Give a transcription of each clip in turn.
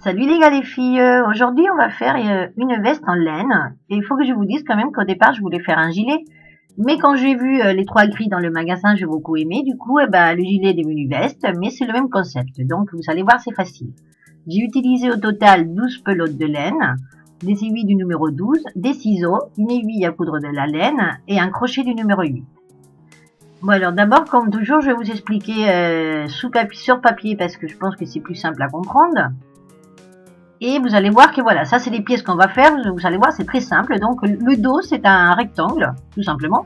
Salut les gars les filles, aujourd'hui on va faire une veste en laine et il faut que je vous dise quand même qu'au départ je voulais faire un gilet, mais quand j'ai vu les trois gris dans le magasin j'ai beaucoup aimé, du coup le gilet est devenu veste, mais c'est le même concept, donc vous allez voir c'est facile. J'ai utilisé au total 12 pelotes de laine, des aiguilles du numéro 12, des ciseaux, une aiguille à coudre de la laine et un crochet du numéro 8. Bon alors d'abord comme toujours je vais vous expliquer sur papier parce que je pense que c'est plus simple à comprendre. Et vous allez voir que voilà, ça c'est les pièces qu'on va faire, vous allez voir c'est très simple, donc le dos c'est un rectangle, tout simplement.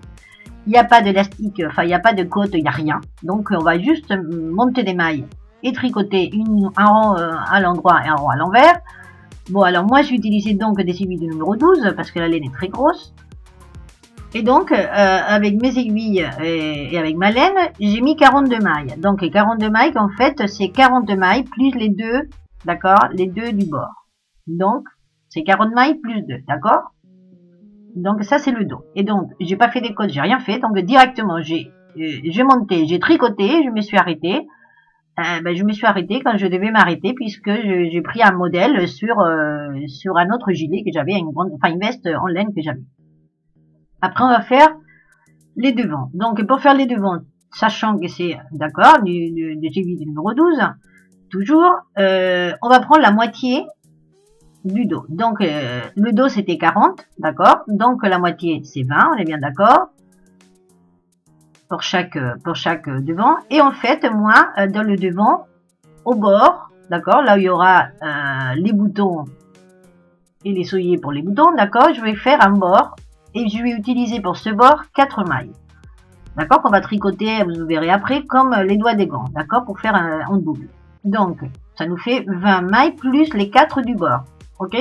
Il n'y a pas d'élastique, enfin il n'y a pas de côte, il n'y a rien, donc on va juste monter des mailles et tricoter un rang à l'endroit et un rang à l'envers. Bon alors moi j'ai utilisé donc des aiguilles du numéro 12 parce que la laine est très grosse. Et donc avec mes aiguilles et avec ma laine, j'ai mis 42 mailles. Donc 42 mailles en fait c'est 42 mailles plus les deux. D'accord, les deux du bord. Donc, c'est 40 mailles plus 2, d'accord? Donc, ça, c'est le dos. Et donc, j'ai pas fait des côtes, j'ai rien fait. Donc, directement, j'ai monté, j'ai tricoté, je me suis arrêtée. Je me suis arrêtée quand je devais m'arrêter puisque j'ai pris un modèle sur un autre gilet que j'avais, une veste en laine que j'avais. Après, on va faire les devants. Donc, pour faire les devants, sachant que c'est, d'accord, du numéro 12, toujours, on va prendre la moitié du dos. Donc, le dos, c'était 40, d'accord? Donc, la moitié, c'est 20, on est bien d'accord? Pour chaque devant. Et en fait, moi, dans le devant, au bord, d'accord? Là où il y aura les boutons et les souliers pour les boutons, d'accord? Je vais faire un bord et je vais utiliser pour ce bord 4 mailles. D'accord? Qu'on va tricoter, vous verrez après, comme les doigts des gants, d'accord? Pour faire en double. Donc, ça nous fait 20 mailles plus les 4 du bord. Ok?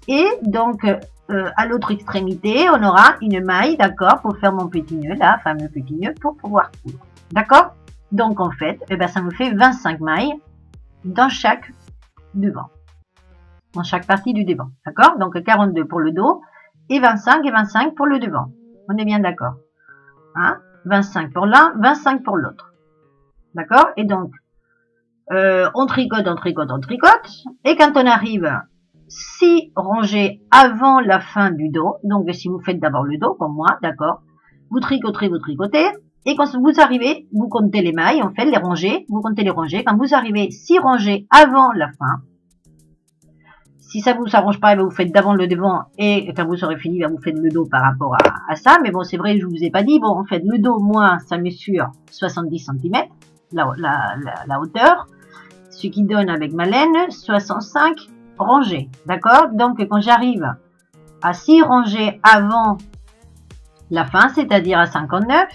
Et donc, à l'autre extrémité, on aura une maille, d'accord, pour faire mon petit nœud, là, fameux petit nœud, pour pouvoir coudre. D'accord? Donc, en fait, ça me fait 25 mailles dans chaque devant. Dans chaque partie du devant. D'accord? Donc, 42 pour le dos et 25 pour le devant. On est bien d'accord? Hein? 25 pour l'un, 25 pour l'autre. D'accord? Et donc, on tricote, et quand on arrive 6 rangées avant la fin du dos, donc si vous faites d'abord le dos, comme moi, d'accord, vous tricotez, et quand vous arrivez, vous comptez les mailles, en fait, les rangées, vous comptez les rangées, quand vous arrivez 6 rangées avant la fin, si ça vous s'arrange pas, vous faites d'avant le devant, et quand vous aurez fini, vous faites le dos par rapport à ça, mais bon, c'est vrai, je vous ai pas dit, bon, en fait, le dos, moi, ça mesure 70 cm, la hauteur, ce qui donne avec ma laine 65 rangées, d'accord? Donc quand j'arrive à 6 rangées avant la fin, c'est-à-dire à 59,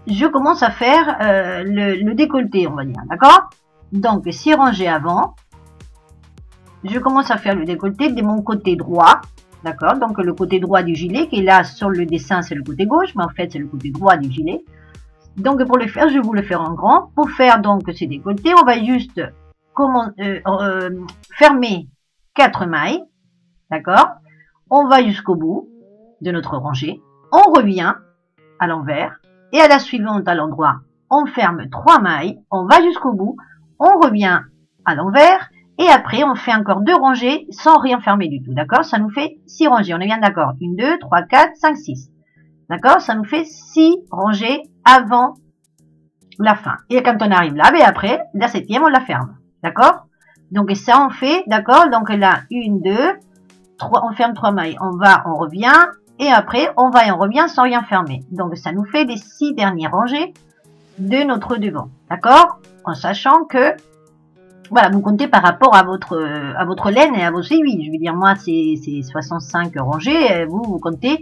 je commence à faire le décolleté, on va dire, d'accord? Donc 6 rangées avant, je commence à faire le décolleté de mon côté droit, d'accord? Donc le côté droit du gilet, qui est là sur le dessin, c'est le côté gauche, mais en fait c'est le côté droit du gilet. Donc pour le faire, je vais vous le faire en grand. Pour faire donc ces décolletés, on va juste fermer 4 mailles, d'accord? On va jusqu'au bout de notre rangée, on revient à l'envers et à la suivante à l'endroit, on ferme 3 mailles, on va jusqu'au bout, on revient à l'envers et après on fait encore 2 rangées sans rien fermer du tout, d'accord? Ça nous fait 6 rangées, on est bien d'accord? 1, 2, 3, 4, 5, 6. D'accord? Ça nous fait 6 rangées avant la fin. Et quand on arrive là, après, la 7e, on la ferme. D'accord? Donc, ça, on fait, d'accord? Donc là, 1, 2, 3, on ferme 3 mailles. On va, on revient. Et après, on va et on revient sans rien fermer. Donc, ça nous fait les 6 dernières rangées de notre devant. D'accord? En sachant que, voilà, vous comptez par rapport à votre laine et à vos aiguilles. Je veux dire, moi, c'est 65 rangées. Vous comptez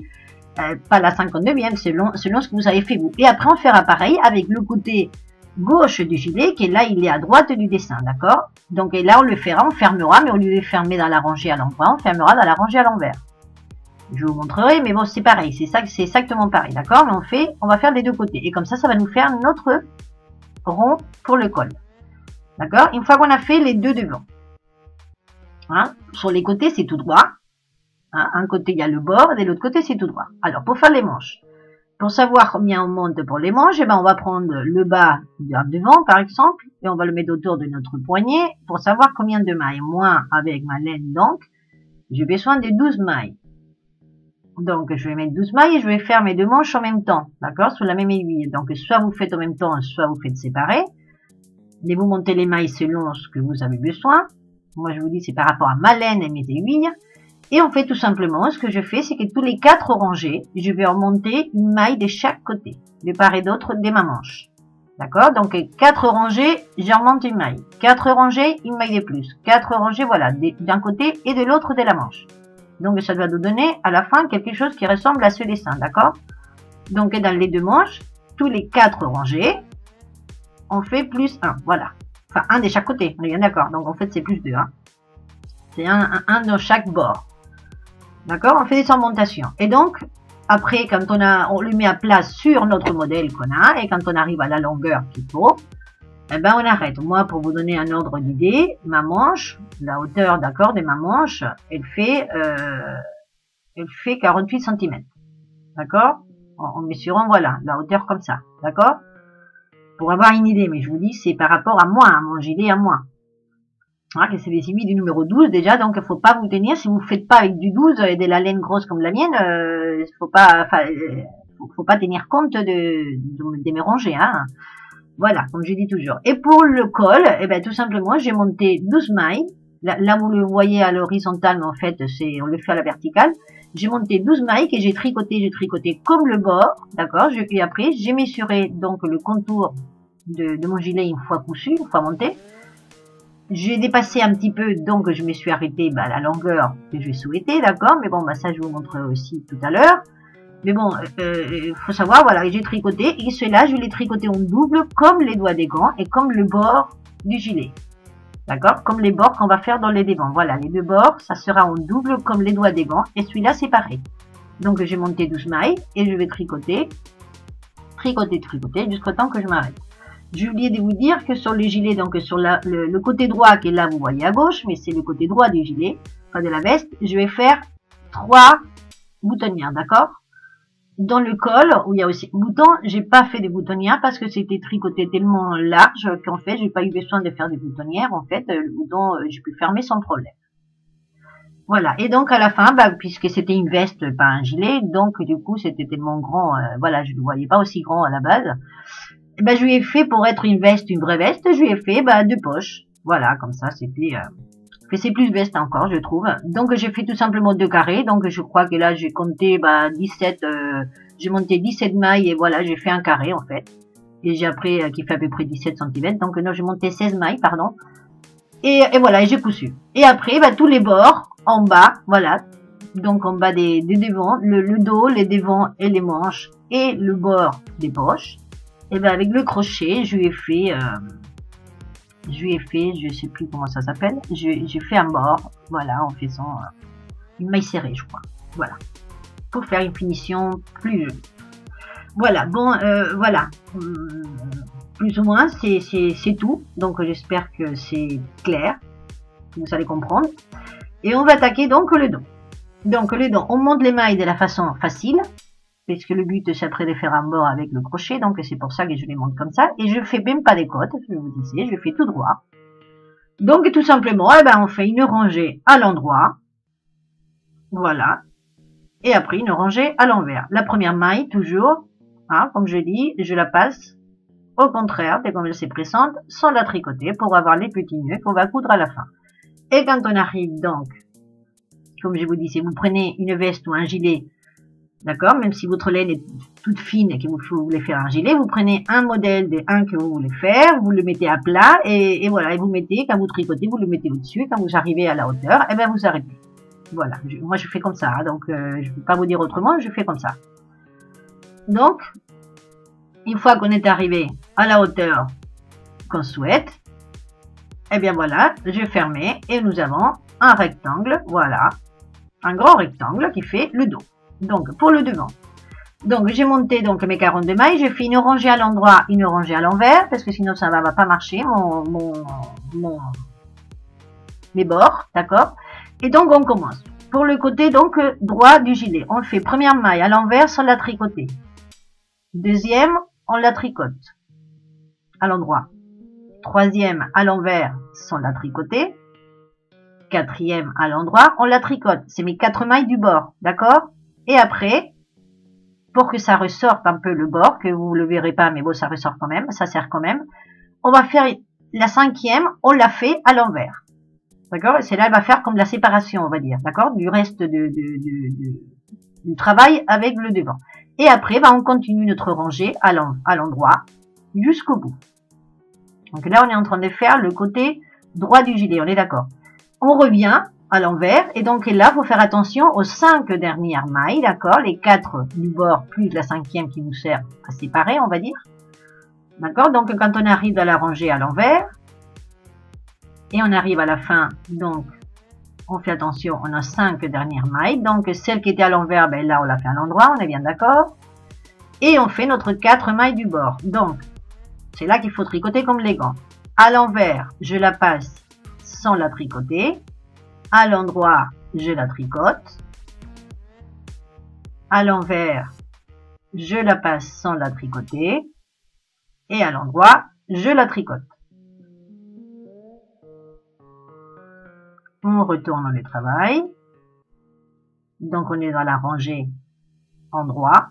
pas la 52, bien selon ce que vous avez fait vous. Et après, on fera pareil avec le côté gauche du gilet, qui est là, il est à droite du dessin, d'accord? Donc, et là, on le fera, on fermera, mais au lieu de fermer dans la rangée à l'endroit, on fermera dans la rangée à l'envers. Je vous montrerai, mais bon, c'est pareil, c'est exactement pareil, d'accord? Mais on va faire les deux côtés. Et comme ça va nous faire notre rond pour le col. D'accord? Une fois qu'on a fait les deux devant. Hein? Sur les côtés, c'est tout droit. Hein, un côté, il y a le bord, et de l'autre côté, c'est tout droit. Alors, pour faire les manches, pour savoir combien on monte pour les manches, eh ben, on va prendre le bas devant, par exemple, et on va le mettre autour de notre poignet pour savoir combien de mailles. Moi, avec ma laine, donc, j'ai besoin de 12 mailles. Donc, je vais mettre 12 mailles et je vais faire mes deux manches en même temps, d'accord, sous la même aiguille. Donc, soit vous faites en même temps, soit vous faites séparer. Mais vous montez les mailles selon ce que vous avez besoin. Moi, je vous dis, c'est par rapport à ma laine et mes aiguilles. Et on fait tout simplement, ce que je fais, c'est que tous les 4 rangées, je vais remonter une maille de chaque côté, de part et d'autre de ma manche. D'accord? Donc, 4 rangées, je remonte une maille. 4 rangées, une maille de plus. 4 rangées, voilà, d'un côté et de l'autre de la manche. Donc, ça doit nous donner, à la fin, quelque chose qui ressemble à ce dessin, d'accord? Donc, dans les deux manches, tous les 4 rangées, on fait plus 1, voilà. Enfin, un de chaque côté, on est bien d'accord. Donc, en fait, c'est plus 2, hein. C'est un de chaque bord. D'accord? On fait des surmontations. Et donc, après, quand on le met à plat sur notre modèle qu'on a, et quand on arrive à la longueur qu'il faut, eh ben, on arrête. Moi, pour vous donner un ordre d'idée, ma manche, la hauteur, d'accord, de ma manche, elle fait 48 cm. D'accord? En mesurant, voilà, la hauteur comme ça. D'accord? Pour avoir une idée, mais je vous dis, c'est par rapport à moi, à mon gilet à moi. Hein, que c'est des aiguilles du numéro 12 déjà, donc il faut pas vous tenir, si vous faites pas avec du 12 et de la laine grosse comme la mienne, faut pas tenir compte de mes rangées, hein. Voilà, comme je dis toujours. Et pour le col, eh ben, tout simplement, j'ai monté 12 mailles. Là, vous le voyez à l'horizontale, mais en fait, on le fait à la verticale. J'ai monté 12 mailles que j'ai tricoté comme le bord, d'accord? Et après, j'ai mesuré, donc, le contour de mon gilet une fois cousu, une fois monté. J'ai dépassé un petit peu, donc je me suis arrêtée à la longueur que je souhaitais, d'accord? Mais bon, ça je vous montrerai aussi tout à l'heure. Mais bon, faut savoir, voilà, j'ai tricoté, et cela, je l'ai tricoté en double, comme les doigts des gants, et comme le bord du gilet. D'accord? Comme les bords qu'on va faire dans les devants. Voilà, les deux bords, ça sera en double, comme les doigts des gants, et celui-là, c'est pareil. Donc, j'ai monté 12 mailles, et je vais tricoter, jusqu'au temps que je m'arrête. J'ai oublié de vous dire que sur le gilet, donc sur le côté droit qui est là, vous voyez à gauche, mais c'est le côté droit du gilet, enfin de la veste, je vais faire 3 boutonnières, d'accord? Dans le col, où il y a aussi boutons, j'ai pas fait de boutonnières parce que c'était tricoté tellement large qu'en fait, j'ai pas eu besoin de faire des boutonnières. En fait, le bouton, je peux fermer sans problème. Voilà. Et donc, à la fin, puisque c'était une veste, pas un gilet, donc, du coup, c'était tellement grand, voilà, je ne le voyais pas aussi grand à la base. Je lui ai fait, pour être une veste, une vraie veste, je lui ai fait 2 poches. Voilà, comme ça, c'était... c'est plus veste encore, je trouve. Donc, j'ai fait tout simplement 2 carrés. Donc, je crois que là, j'ai compté 17... j'ai monté 17 mailles et voilà, j'ai fait un carré, en fait. Et j'ai après, qui fait à peu près 17 cm. Donc, non, j'ai monté 16 mailles, pardon. Et voilà, et j'ai cousu. Et après, tous les bords, en bas, voilà. Donc, en bas des devants, le dos, les devants et les manches et le bord des poches. Et avec le crochet, je lui ai fait, je sais plus comment ça s'appelle, j'ai fait un bord, voilà, en faisant une maille serrée, je crois, voilà, pour faire une finition plus jolie. Voilà, bon, voilà, plus ou moins, c'est tout, donc j'espère que c'est clair, que vous allez comprendre. Et on va attaquer donc le dos. Donc le dos, on monte les mailles de la façon facile, puisque le but c'est après de faire un bord avec le crochet, donc c'est pour ça que je les monte comme ça, et je fais même pas des côtes, je vous disais, je fais tout droit. Donc tout simplement, on fait une rangée à l'endroit, voilà, et après une rangée à l'envers. La première maille, toujours, hein, comme je dis, je la passe au contraire, dès qu'on c'est pressante, sans la tricoter, pour avoir les petits nœuds qu'on va coudre à la fin. Et quand on arrive donc, comme je vous dis, si vous prenez une veste ou un gilet, d'accord, même si votre laine est toute fine et que vous voulez faire un gilet, vous prenez un modèle de un que vous voulez faire, vous le mettez à plat et voilà, et vous mettez, quand vous tricotez, vous le mettez au-dessus, quand vous arrivez à la hauteur, vous arrêtez. Voilà, moi je fais comme ça, hein, donc je ne peux pas vous dire autrement, je fais comme ça. Donc, une fois qu'on est arrivé à la hauteur qu'on souhaite, voilà, je ferme et nous avons un rectangle, voilà, un grand rectangle qui fait le dos. Donc, pour le devant. Donc, j'ai monté donc mes 42 mailles. J'ai fait une rangée à l'endroit, une rangée à l'envers, parce que sinon ça va pas marcher, mes bords, d'accord? Et donc, on commence. Pour le côté donc droit du gilet, on fait première maille à l'envers sans la tricoter. Deuxième, on la tricote à l'endroit. Troisième, à l'envers, sans la tricoter. Quatrième, à l'endroit, on la tricote. C'est mes 4 mailles du bord, d'accord? Et après, pour que ça ressorte un peu le bord, que vous le verrez pas, mais bon, ça ressort quand même, ça sert quand même, on va faire la 5e, on la fait à l'envers. D'accord? C'est là, elle va faire comme la séparation, on va dire, d'accord? Du reste du travail avec le devant. Et après, on continue notre rangée à l'endroit jusqu'au bout. Donc là, on est en train de faire le côté droit du gilet, on est d'accord? On revient à l'envers, et donc là, il faut faire attention aux 5 dernières mailles, d'accord? Les 4 du bord plus la 5e qui nous sert à séparer, on va dire. D'accord? Donc quand on arrive à la rangée à l'envers, et on arrive à la fin, donc on fait attention, on a 5 dernières mailles, donc celle qui était à l'envers, là on la fait à l'endroit, on est bien d'accord? Et on fait notre 4 mailles du bord. Donc, c'est là qu'il faut tricoter comme les gants. À l'envers, je la passe sans la tricoter. À l'endroit, je la tricote. À l'envers, je la passe sans la tricoter. Et à l'endroit, je la tricote. On retourne le travail. Donc, on est dans la rangée endroit.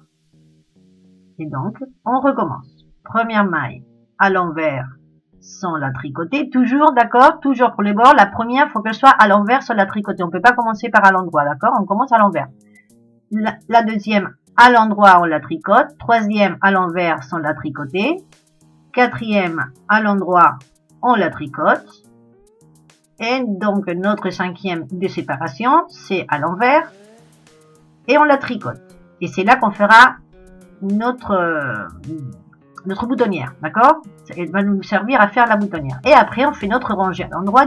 Et donc, on recommence. Première maille à l'envers sans la tricoter. Toujours, d'accord? Toujours pour les bords. La première, il faut qu'elle soit à l'envers sans la tricoter. On ne peut pas commencer par à l'endroit, d'accord? On commence à l'envers. La deuxième, à l'endroit, on la tricote. Troisième, à l'envers sans la tricoter. Quatrième, à l'endroit, on la tricote. Et donc, notre 5e de séparation, c'est à l'envers. Et on la tricote. Et c'est là qu'on fera notre boutonnière, d'accord? Elle va nous servir à faire la boutonnière. Et après, on fait notre rangée à l'endroit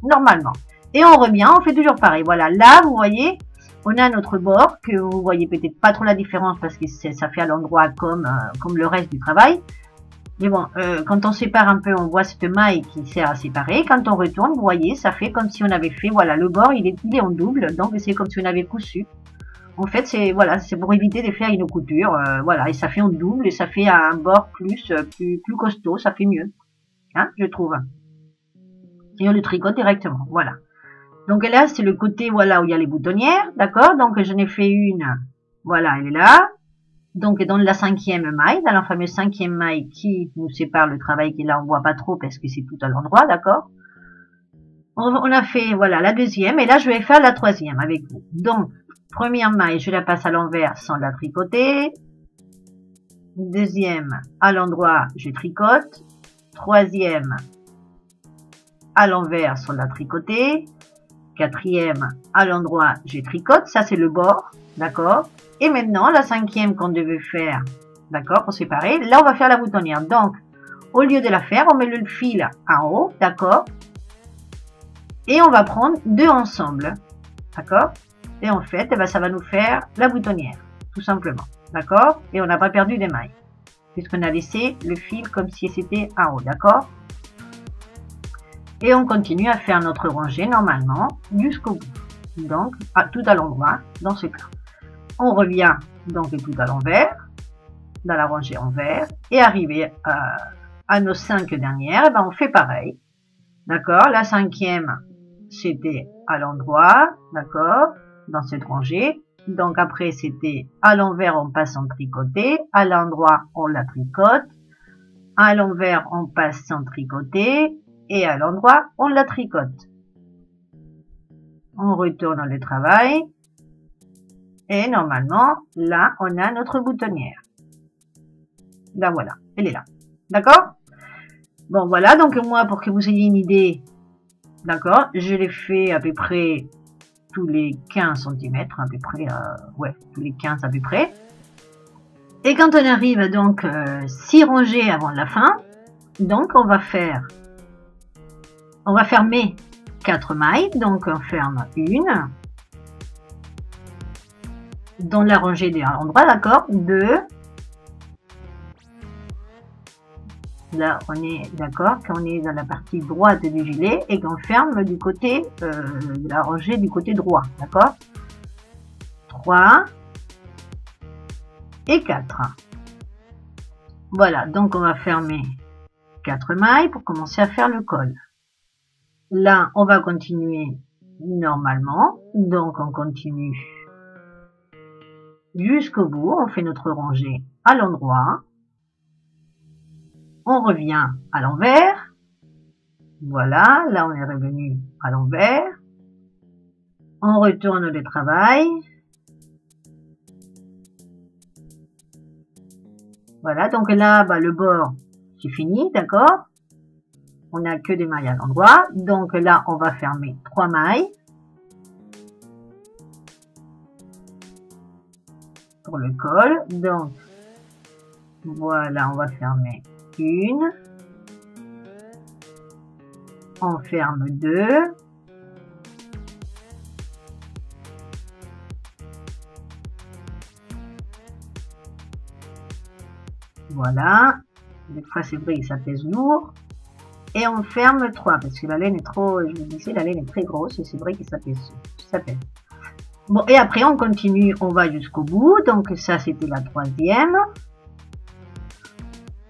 normalement. Et on revient, on fait toujours pareil. Voilà, là, vous voyez, on a notre bord, que vous voyez peut-être pas trop la différence parce que ça fait à l'endroit comme le reste du travail. Mais bon, quand on sépare un peu, on voit cette maille qui sert à séparer. Quand on retourne, vous voyez, ça fait comme si on avait fait, voilà, le bord, il est en double, donc c'est comme si on avait cousu. En fait, c'est voilà, c'est pour éviter de faire une couture, voilà, et ça fait en double et ça fait un bord plus costaud, ça fait mieux, hein, je trouve. Et on le tricote directement, voilà. Donc là, c'est le côté, voilà, où il y a les boutonnières, d'accord. Donc je n'ai fait une, voilà, elle est là. Donc dans la 5e maille, dans la fameuse 5e maille qui nous sépare le travail, qui là on voit pas trop parce que c'est tout à l'endroit, d'accord. On a fait, voilà, la 2e et là je vais faire la 3e avec vous. Donc première maille, je la passe à l'envers sans la tricoter. Deuxième, à l'endroit, je tricote. Troisième, à l'envers sans la tricoter. Quatrième, à l'endroit, je tricote. Ça, c'est le bord, d'accord? Et maintenant, la 5e qu'on devait faire, d'accord, pour séparer. Là, on va faire la boutonnière. Donc, au lieu de la faire, on met le fil en haut, d'accord? Et on va prendre 2 ensemble, d'accord? Et en fait, ça va nous faire la boutonnière, tout simplement. D'accord? Et on n'a pas perdu des mailles, puisqu'on a laissé le fil comme si c'était en haut. D'accord? Et on continue à faire notre rangée normalement jusqu'au bout. Donc, tout à l'endroit, dans ce cas. On revient donc tout à l'envers, dans la rangée envers, et arrivé à nos 5 dernières, on fait pareil. D'accord? La 5e, c'était à l'endroit, d'accord? Dans cette rangée. Donc après, c'était à l'envers, on passe en tricoter. À l'endroit, on la tricote. À l'envers, on passe sans tricoter. Et à l'endroit, on la tricote. On retourne le travail. Et normalement, là, on a notre boutonnière. Là, voilà. Elle est là. D'accord? Bon, voilà. Donc moi, pour que vous ayez une idée, d'accord, je l'ai fait à peu près tous les 15 cm, à peu près, ouais, tous les 15 à peu près. Et quand on arrive donc 6 rangées avant la fin, donc on va fermer 4 mailles, donc on ferme une, dans la rangée de l'endroit, d'accord, 2, là on est d'accord qu'on est dans la partie droite du gilet et qu'on ferme du côté de la rangée du côté droit, d'accord, 3 et 4. Voilà, donc on va fermer 4 mailles pour commencer à faire le col. Là, on va continuer normalement, donc on continue jusqu'au bout, on fait notre rangée à l'endroit, on revient à l'envers, voilà, là on est revenu à l'envers, on retourne le travail, voilà, donc là, le bord, c'est fini, d'accord? On n'a que des mailles à l'endroit, donc là, on va fermer 3 mailles pour le col, donc voilà, on va fermer une, on ferme 2, voilà, des fois c'est vrai que ça pèse lourd, et on ferme 3 parce que la laine est trop, je vous disais, la laine est très grosse et c'est vrai que ça pèse. Bon, et après on continue, on va jusqu'au bout, donc ça c'était la 3e.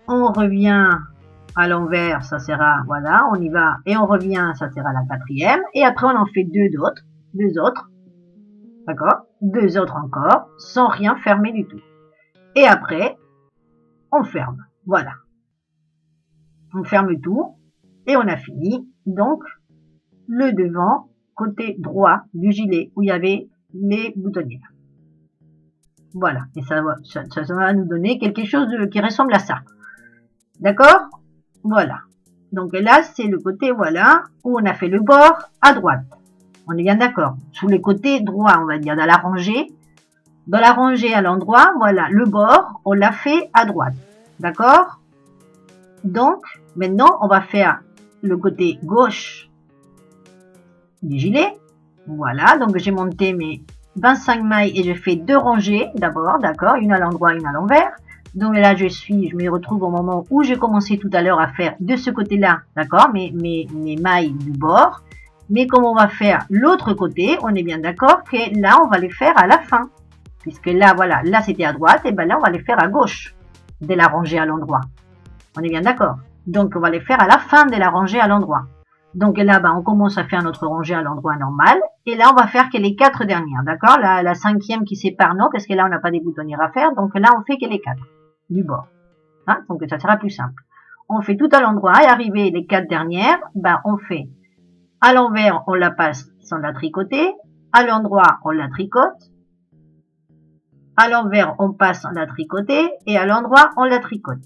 On revient à l'envers, ça sera, voilà, on y va, et on revient, ça sera la 4e, et après on en fait deux autres, d'accord, 2 autres encore, sans rien fermer du tout. Et après, on ferme, voilà. On ferme tout, et on a fini, donc, le devant, côté droit du gilet, où il y avait les boutonnières. Voilà, et ça va nous donner quelque chose qui ressemble à ça. D'accord? Voilà. Donc là, c'est le côté, voilà, où on a fait le bord à droite. On est bien d'accord. Sous les côtés droits, on va dire, dans la rangée. Dans la rangée à l'endroit, voilà, le bord, on l'a fait à droite. D'accord? Donc, maintenant, on va faire le côté gauche du gilet. Voilà, donc j'ai monté mes 25 mailles et je fais 2 rangées d'abord, d'accord, une à l'endroit, une à l'envers. Donc là, je me retrouve au moment où j'ai commencé tout à l'heure à faire de ce côté-là, d'accord, mes mailles du bord. Mais comme on va faire l'autre côté, on est bien d'accord que là, on va les faire à la fin. Puisque là, voilà, là c'était à droite, et ben là, on va les faire à gauche de la rangée à l'endroit. On est bien d'accord. Donc, on va les faire à la fin de la rangée à l'endroit. Donc là, on commence à faire notre rangée à l'endroit normal. Et là, on va faire que les 4 dernières, d'accord, la 5e qui sépare, non, parce que là, on n'a pas des boutonnières à faire. Donc là, on fait que les 4 du bord. Hein, donc ça sera plus simple. On fait tout à l'endroit et arrivé les 4 dernières, on fait à l'envers, on la passe sans la tricoter. À l'endroit, on la tricote. À l'envers, on passe sans la tricoter. Et à l'endroit, on la tricote.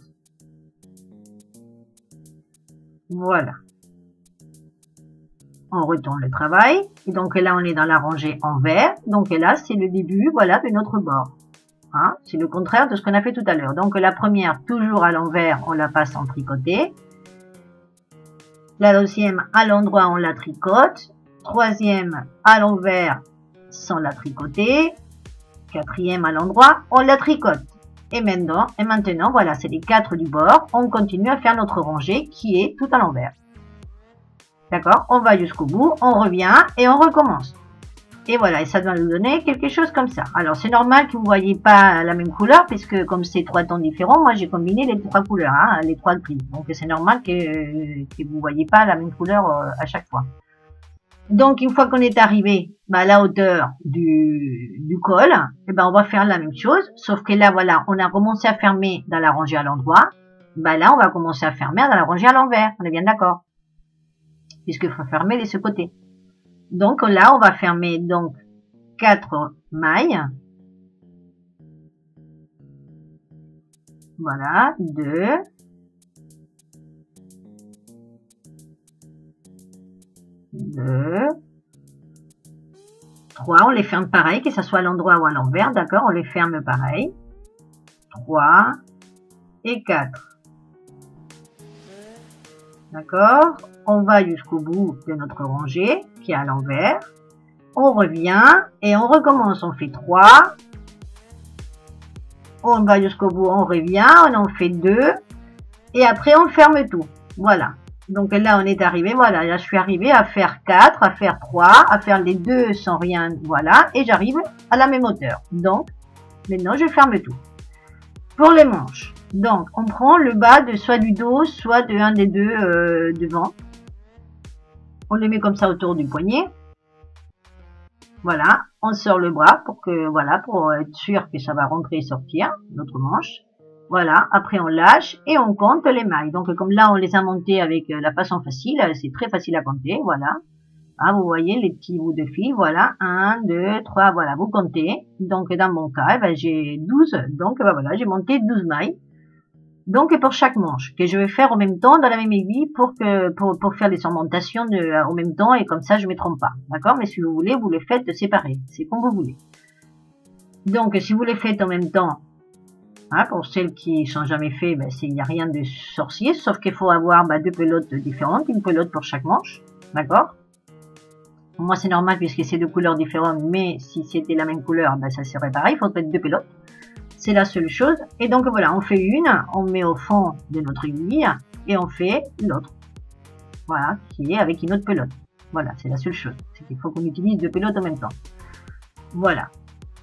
Voilà. On retourne le travail. Et donc là, on est dans la rangée envers. Donc là, c'est le début, voilà, de notre bord. Hein, c'est le contraire de ce qu'on a fait tout à l'heure. Donc la première, toujours à l'envers, on la passe en tricoté. La deuxième, à l'endroit, on la tricote. Troisième, à l'envers, sans la tricoter. Quatrième, à l'endroit, on la tricote. Et maintenant, voilà, c'est les 4 du bord. On continue à faire notre rangée qui est tout à l'envers. D'accord? On va jusqu'au bout, on revient et on recommence. Et voilà, et ça doit nous donner quelque chose comme ça. Alors, c'est normal que vous ne voyez pas la même couleur, puisque comme c'est 3 tons différents, moi j'ai combiné les 3 couleurs, hein, les 3 gris. Donc, c'est normal que vous ne voyez pas la même couleur à chaque fois. Donc, une fois qu'on est arrivé à la hauteur du col, on va faire la même chose, sauf que là, voilà, on a commencé à fermer dans la rangée à l'endroit. Là, on va commencer à fermer dans la rangée à l'envers. On est bien d'accord? Puisqu'il faut fermer de ce côté. Donc là, on va fermer donc 4 mailles. Voilà, 2. 2. 3, on les ferme pareil, que ce soit à l'endroit ou à l'envers, d'accord? On les ferme pareil. 3 et 4. D'accord? On va jusqu'au bout de notre rangée, qui est à l'envers. On revient et on recommence. On fait 3. On va jusqu'au bout, on revient, on en fait 2. Et après, on ferme tout. Voilà. Donc là, on est arrivé, voilà. Là, je suis arrivé à faire 4, à faire 3, à faire les 2 sans rien, voilà. Et j'arrive à la même hauteur. Donc, maintenant, je ferme tout. Pour les manches, Donc, on prend le bas de soit du dos, soit de un des deux devant. On le met comme ça autour du poignet. Voilà, on sort le bras pour que, voilà, pour être sûr que ça va rentrer et sortir, notre manche. Voilà, après on lâche et on compte les mailles. Donc comme là on les a montées avec la façon facile, c'est très facile à compter, voilà. Ah, vous voyez les petits bouts de fil, voilà, 1, 2, 3, voilà, vous comptez. Donc dans mon cas, eh ben, j'ai 12, donc ben, voilà, j'ai monté 12 mailles. Donc pour chaque manche, que je vais faire en même temps dans la même aiguille pour faire les surmontations en même temps et comme ça je ne me trompe pas, d'accord? Mais si vous voulez, vous les faites séparés, c'est comme vous voulez. Donc si vous les faites en même temps, hein, pour celles qui sont jamais fait, ben, il n'y a rien de sorcier, sauf qu'il faut avoir deux pelotes différentes, une pelote pour chaque manche, d'accord? Moi c'est normal puisque c'est deux couleurs différentes, mais si c'était la même couleur, ben, ça serait pareil, il faudrait deux pelotes. C'est la seule chose. Et donc voilà, on fait une, on met au fond de notre aiguille et on fait l'autre. Voilà, qui est avec une autre pelote. Voilà, c'est la seule chose. C'est qu'il faut qu'on utilise deux pelotes en même temps. Voilà.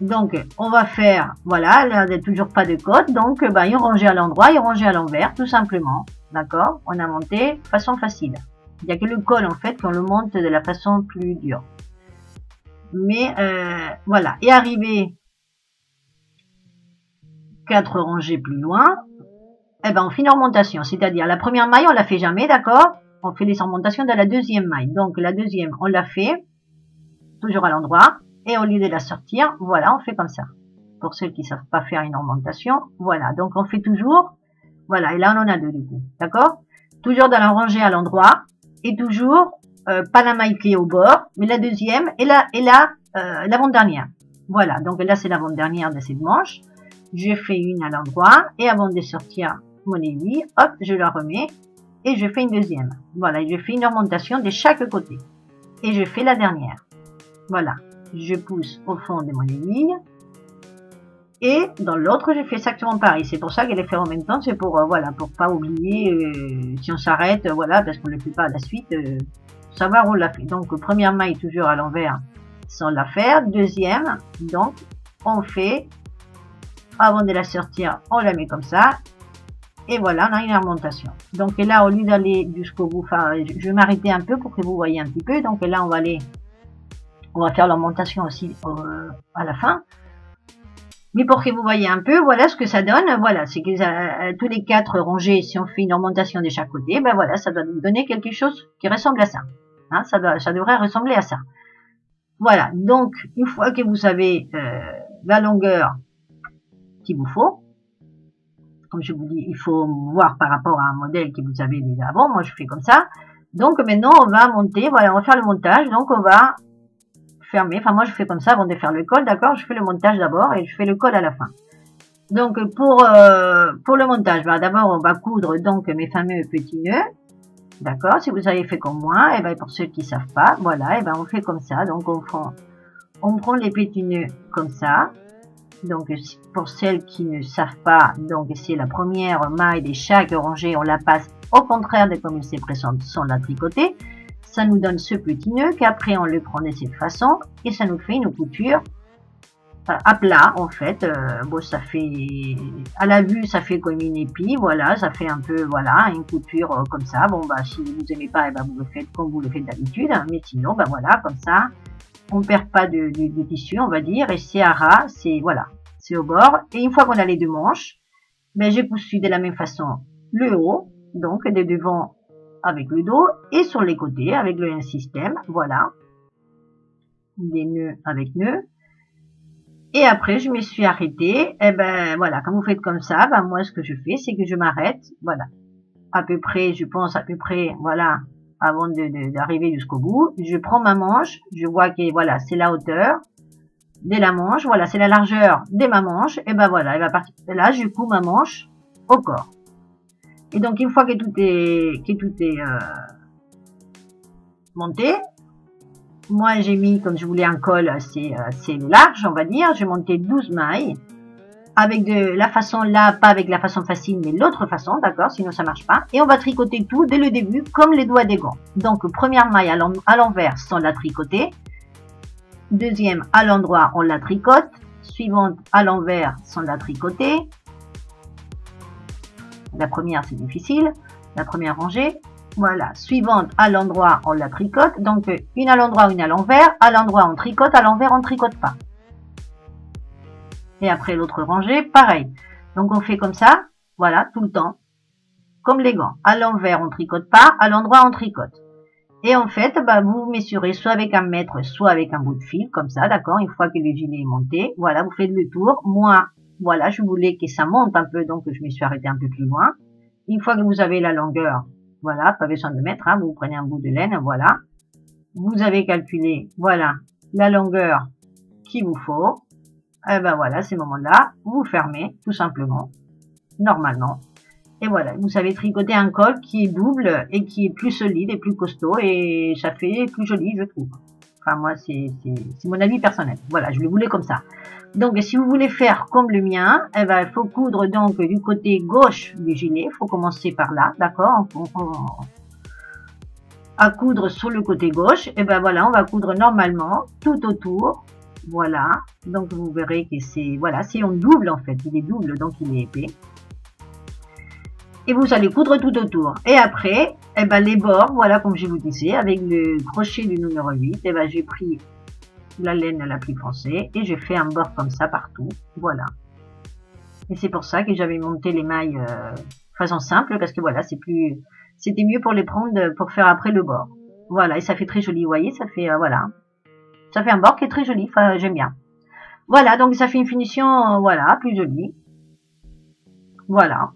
Donc on va faire, voilà, là il n'y a toujours pas de côte, donc ils rangent à l'endroit, ils rangent à l'envers, tout simplement. D'accord? On a monté façon facile. Il n'y a que le col en fait qu'on le monte de la façon plus dure. Mais voilà, et arrivé 4 rangées plus loin, eh ben on fait une augmentation, c'est-à-dire la première maille on la fait jamais, d'accord? On fait les augmentations de la deuxième maille. Donc la deuxième on la fait toujours à l'endroit et au lieu de la sortir, voilà, on fait comme ça. Pour ceux qui savent pas faire une augmentation, voilà. Donc on fait toujours, voilà, et là on en a deux du coup, d'accord? Toujours dans la rangée à l'endroit et toujours pas la maille qui est au bord, mais la deuxième et l'avant-dernière. Voilà, donc là c'est l'avant-dernière de cette manche. Je fais une à l'endroit et avant de sortir mon aiguille, hop, je la remets et je fais une deuxième. Voilà, je fais une augmentation de chaque côté et je fais la dernière. Voilà, je pousse au fond de mon aiguille et dans l'autre, je fais exactement pareil. C'est pour ça qu'elle est faite en même temps, c'est pour voilà, pour pas oublier si on s'arrête, voilà, parce qu'on ne le fait pas à la suite, savoir où on l'a fait. Donc première maille toujours à l'envers sans la faire, deuxième, donc on fait avant de la sortir, on la met comme ça. Et voilà, on a une remontation. Donc là, au lieu d'aller jusqu'au bout, enfin, je vais m'arrêter un peu pour que vous voyez un petit peu. Donc là, on va faire l'augmentation aussi à la fin. Mais pour que vous voyez un peu, voilà ce que ça donne. Voilà, c'est que tous les 4 rangées, si on fait une augmentation de chaque côté, ben voilà, ça doit nous donner quelque chose qui ressemble à ça. Hein, ça devrait ressembler à ça. Voilà, donc une fois que vous savez la longueur qu'il vous faut. Comme je vous dis, il faut voir par rapport à un modèle que vous avez déjà avant. Moi, je fais comme ça. Donc, maintenant, on va monter. Voilà, on va faire le montage. Donc, on va fermer. Enfin, moi, je fais comme ça avant de faire le col. D'accord? Je fais le montage d'abord et je fais le col à la fin. Donc, pour le montage, d'abord, on va coudre donc mes fameux petits nœuds. D'accord? Si vous avez fait comme moi, et ben pour ceux qui savent pas, voilà, et ben on fait comme ça. Donc, on prend les petits nœuds comme ça. Donc pour celles qui ne savent pas, donc c'est la première maille de chaque rangée, on la passe au contraire de comme il s'est présenté sans la tricoter. Ça nous donne ce petit nœud qu'après on le prend de cette façon et ça nous fait une couture à plat en fait. Bon, ça fait à la vue ça fait comme une épi, voilà, ça fait un peu voilà une couture comme ça. Bon si vous aimez pas, vous le faites comme vous le faites d'habitude, mais sinon voilà comme ça. On perd pas de tissu, on va dire, et c'est à ras, c'est voilà, c'est au bord. Et une fois qu'on a les deux manches, je poursuis de la même façon le haut, donc de devant avec le dos, et sur les côtés avec le même système, voilà, des nœuds avec nœuds. Et après, je me suis arrêtée, et voilà, quand vous faites comme ça, moi ce que je fais, c'est que je m'arrête, voilà, à peu près, je pense à peu près, voilà. Avant d'arriver jusqu'au bout, je prends ma manche, je vois que voilà, c'est la hauteur de la manche, voilà, c'est la largeur de ma manche, et voilà, elle va partir de là, je couds ma manche au corps. Et donc une fois que tout est monté, moi j'ai mis, comme je voulais un col assez large, on va dire, j'ai monté 12 mailles. Avec de la façon là, pas avec la façon facile, mais l'autre façon, d'accord, sinon ça marche pas. Et on va tricoter tout dès le début, comme les doigts des gants. Donc, première maille à l'envers sans la tricoter. Deuxième, à l'endroit, on la tricote. Suivante, à l'envers sans la tricoter. La première, c'est difficile. La première rangée. Voilà. Suivante, à l'endroit, on la tricote. Donc, une à l'endroit, une à l'envers. À l'endroit, on tricote. À l'envers, on tricote pas. Et après l'autre rangée, pareil. Donc, on fait comme ça. Voilà, tout le temps. Comme les gants. À l'envers, on tricote pas. À l'endroit, on tricote. Et en fait, bah, vous mesurez soit avec un mètre, soit avec un bout de fil, comme ça, d'accord. Une fois que le gilet est monté, voilà, vous faites le tour. Moi, voilà, je voulais que ça monte un peu, donc je me suis arrêtée un peu plus loin. Une fois que vous avez la longueur, voilà, pas besoin de mettre, hein, vous prenez un bout de laine, voilà. Vous avez calculé, voilà, la longueur qu'il vous faut. Et ben voilà, à ce moment-là, vous fermez, tout simplement, normalement. Et voilà, vous savez tricoter un col qui est double et qui est plus solide et plus costaud et ça fait plus joli, je trouve. Enfin, moi, c'est mon avis personnel. Voilà, je le voulais comme ça. Donc, si vous voulez faire comme le mien, eh ben, il faut coudre donc du côté gauche du gilet. Il faut commencer par là, d'accord, à coudre sur le côté gauche. Et ben voilà, on va coudre normalement tout autour. Voilà, donc vous verrez que c'est, voilà, c'est en double en fait. Il est double, donc il est épais. Et vous allez coudre tout autour. Et après, eh ben, les bords, voilà, comme je vous disais, avec le crochet du numéro 8, eh ben, j'ai pris la laine la plus foncée et j'ai fait un bord comme ça partout. Voilà. Et c'est pour ça que j'avais monté les mailles façon simple, parce que voilà, c'était mieux pour les prendre, pour faire après le bord. Voilà, et ça fait très joli, vous voyez, ça fait, voilà. Ça fait un bord qui est très joli, enfin, j'aime bien. Voilà, donc ça fait une finition, voilà, plus jolie. Voilà.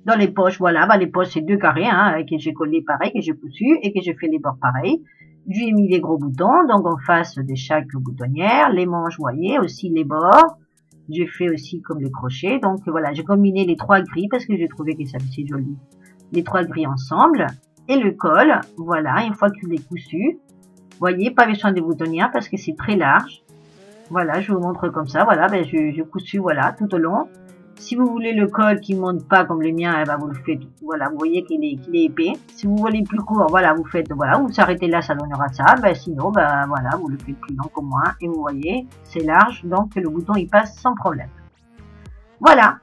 Dans les poches, voilà, bah, les poches, c'est 2 carrés, hein, que j'ai collé pareil, que j'ai cousu et que j'ai fait les bords pareil. J'ai mis les gros boutons, donc en face de chaque boutonnière, les manches, vous voyez, aussi les bords. J'ai fait aussi comme les crochets, donc voilà, j'ai combiné les 3 gris parce que j'ai trouvé que ça faisait joli. Les 3 gris ensemble, et le col, voilà, une fois qu'il est cousu. Vous voyez, pas besoin de boutonnière parce que c'est très large. Voilà, je vous montre comme ça, voilà, ben je cousu, voilà, tout au long. Si vous voulez le col qui monte pas comme le mien, eh ben vous le faites, voilà, vous voyez qu'il est épais. Si vous voulez plus court, voilà, vous faites, voilà, vous s'arrêtez là, ça donnera ça. Ben sinon, ben voilà, vous le faites plus long que moi. Et vous voyez, c'est large, donc le bouton il passe sans problème. Voilà.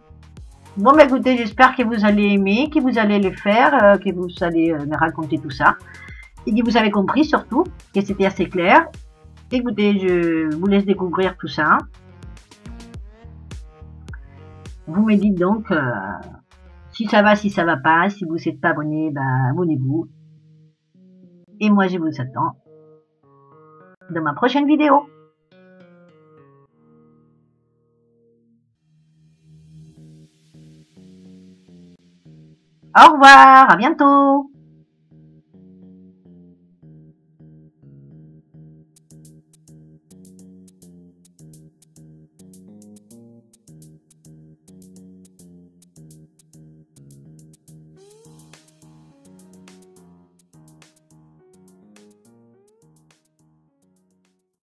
Bon, ben écoutez, j'espère que vous allez aimer, que vous allez le faire, que vous allez me raconter tout ça. Et que vous avez compris surtout, que c'était assez clair. Écoutez, je vous laisse découvrir tout ça. Vous me dites donc si ça va, si ça va pas. Si vous n'êtes pas abonné, ben abonnez-vous. Et moi, je vous attends dans ma prochaine vidéo. Au revoir, à bientôt.